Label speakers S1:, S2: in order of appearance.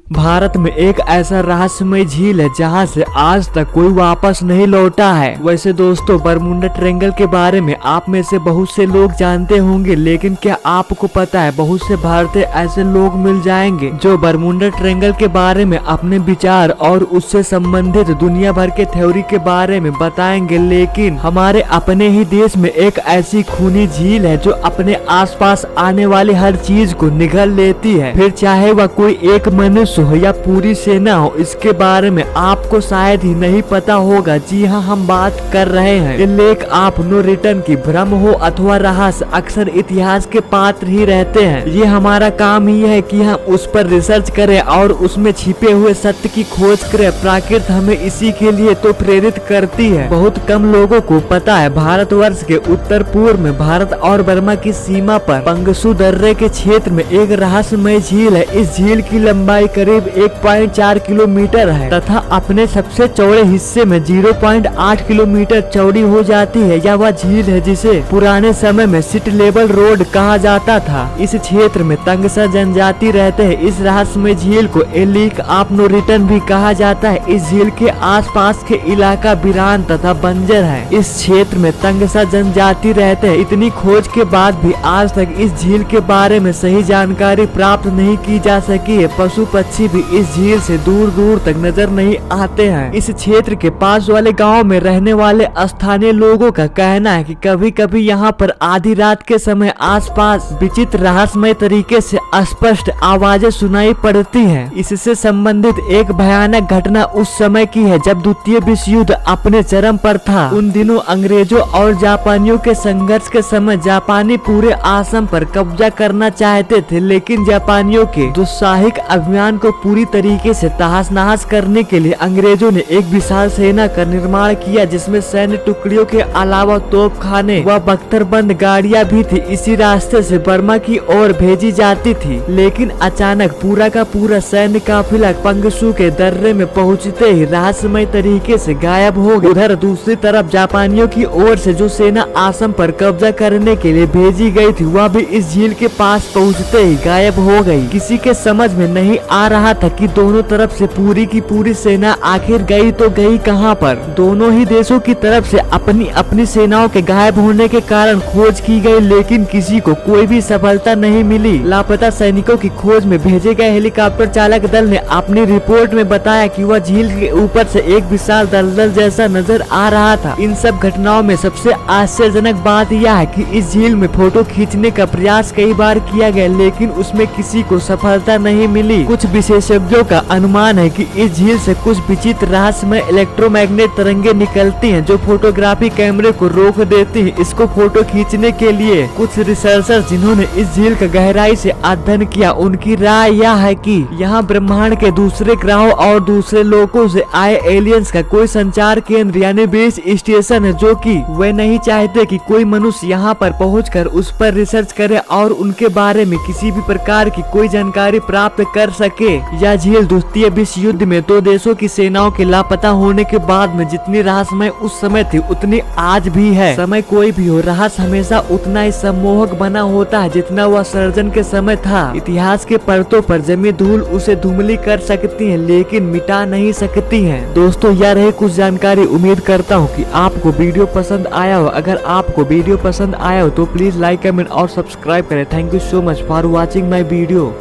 S1: भारत में एक ऐसा रहस्यमय झील है जहां से आज तक कोई वापस नहीं लौटा है। वैसे दोस्तों, बरमुंडा ट्रायंगल के बारे में आप में से बहुत से लोग जानते होंगे, लेकिन क्या आपको पता है बहुत से भारतीय ऐसे लोग मिल जाएंगे जो बरमुंडा ट्रायंगल के बारे में अपने विचार और उससे संबंधित दुनिया भर के थ्योरी के बारे में बताएंगे। लेकिन हमारे अपने ही देश में एक ऐसी खूनी झील है जो अपने आसपास आने वाली हर चीज को निगल लेती है, फिर चाहे वह कोई एक मनुष्य हो या पूरी सेना हो। इसके बारे में आपको शायद ही नहीं पता होगा। जी हाँ, हम बात कर रहे हैं ये लेक ऑफ नो रिटर्न की। भ्रम हो अथवा रहस्य, अक्सर इतिहास के पात्र ही रहते हैं। ये हमारा काम ही है कि हम उस पर रिसर्च करें और उसमें छिपे हुए सत्य की खोज करें। प्रकृति हमें इसी के लिए तो प्रेरित करती है। बहुत कम लोगों को पता है भारतवर्ष के उत्तर पूर्व में भारत और बर्मा की सीमा पर पंगसू दर्रे के क्षेत्र में एक रहस्यमय झील है। इस झील की लंबाई करीब 1.4 किलोमीटर है तथा अपने सबसे चौड़े हिस्से में 0.8 किलोमीटर चौड़ी हो जाती है। यह वह झील है जिसे पुराने समय में सिट लेवल रोड कहा जाता था। इस क्षेत्र में तंगसा जनजाति रहते हैं। इस रहस्यमय झील को a lake of no return भी कहा जाता है। इस झील के आसपास के इलाका वीरान तथा बंजर है। इस क्षेत्र में तंगसा जनजाति रहते हैं। इतनी खोज के बाद भी आज तक इस झील के बारे में सही जानकारी प्राप्त नहीं की जा सकी है। पशु पक्षी भी इस झील से दूर दूर तक नजर नहीं आते हैं। इस क्षेत्र के पास वाले गांव में रहने वाले स्थानीय लोगों का कहना है कि कभी कभी यहाँ पर आधी रात के समय आसपास विचित्र रहस्यमय तरीके से स्पष्ट आवाजें सुनाई पड़ती हैं। इससे संबंधित एक भयानक घटना उस समय की है जब द्वितीय विश्व युद्ध अपने चरम पर था। उन दिनों अंग्रेजों और जापानियों के संघर्ष के समय जापानी पूरे आसम पर कब्जा करना चाहते थे, लेकिन जापानियों के दुस्साहसिक अभियान को पूरी तरीके से तहस नहस करने के लिए अंग्रेजों ने एक विशाल सेना का निर्माण किया, जिसमें सैन्य टुकड़ियों के अलावा तोपखाने व बख्तरबंद गाड़ियां भी थी। इसी रास्ते से बर्मा की ओर भेजी जाती थी, लेकिन अचानक पूरा का पूरा सैन्य काफिला पंगसू के दर्रे में पहुंचते ही रहस्यमय तरीके से गायब हो गया। उधर दूसरी तरफ जापानियों की ओर से जो सेना आसम पर कब्जा करने के लिए भेजी गई थी, वह भी इस झील के पास पहुंचते ही गायब हो गई। किसी के समझ में नहीं आ रहा था कि दोनों तरफ से पूरी की पूरी सेना आखिर गई तो गई कहां पर। दोनों ही देशों की तरफ से अपनी अपनी सेनाओं के गायब होने के कारण खोज की गई, लेकिन किसी को कोई भी सफलता नहीं मिली। लापता सैनिकों की खोज में भेजे गए हेलीकॉप्टर चालक दल ने अपनी रिपोर्ट में बताया कि वह झील के ऊपर से एक विशाल दलदल जैसा नजर आ रहा था। इन सब घटनाओं में सबसे आश्चर्यजनक बात यह है कि इस झील में फोटो खींचने का प्रयास कई बार किया गया, लेकिन उसमें किसी को सफलता नहीं मिली। कुछ विशेषज्ञों का अनुमान है कि इस झील से कुछ विचित्र रहस्यमय इलेक्ट्रोमैग्नेट तरंगे निकलती हैं जो फोटोग्राफी कैमरे को रोक देती हैं। इसको फोटो खींचने के लिए कुछ रिसर्चर्स जिन्होंने इस झील का गहराई से अध्ययन किया, उनकी राय यह है कि यहाँ ब्रह्मांड के दूसरे ग्रहों और दूसरे लोकों से आए एलियंस का कोई संचार केंद्र यानी बेस स्टेशन है, जो कि वे नहीं चाहते कि कोई मनुष्य यहाँ पर पहुंचकर उस पर रिसर्च करे और उनके बारे में किसी भी प्रकार की कोई जानकारी प्राप्त कर सके। यह झील द्वितीय विश्व युद्ध में दो देशों की सेनाओं के लापता होने के बाद में जितनी रहस्यमय उस समय थी, उतनी आज भी है। समय कोई भी हो, रहस्य हमेशा उतना ही सम्मोहक बना होता है जितना वह सर्जन के समय था। इतिहास के परतों पर जमी धूल उसे धुमली कर सकती है, लेकिन मिटा नहीं सकती है। दोस्तों, यह रही कुछ जानकारी। उम्मीद करता हूँ कि आपको वीडियो पसंद आया हो। अगर आपको वीडियो पसंद आया हो तो प्लीज लाइक, कमेंट और सब्सक्राइब करें। Thank you so much for watching my video.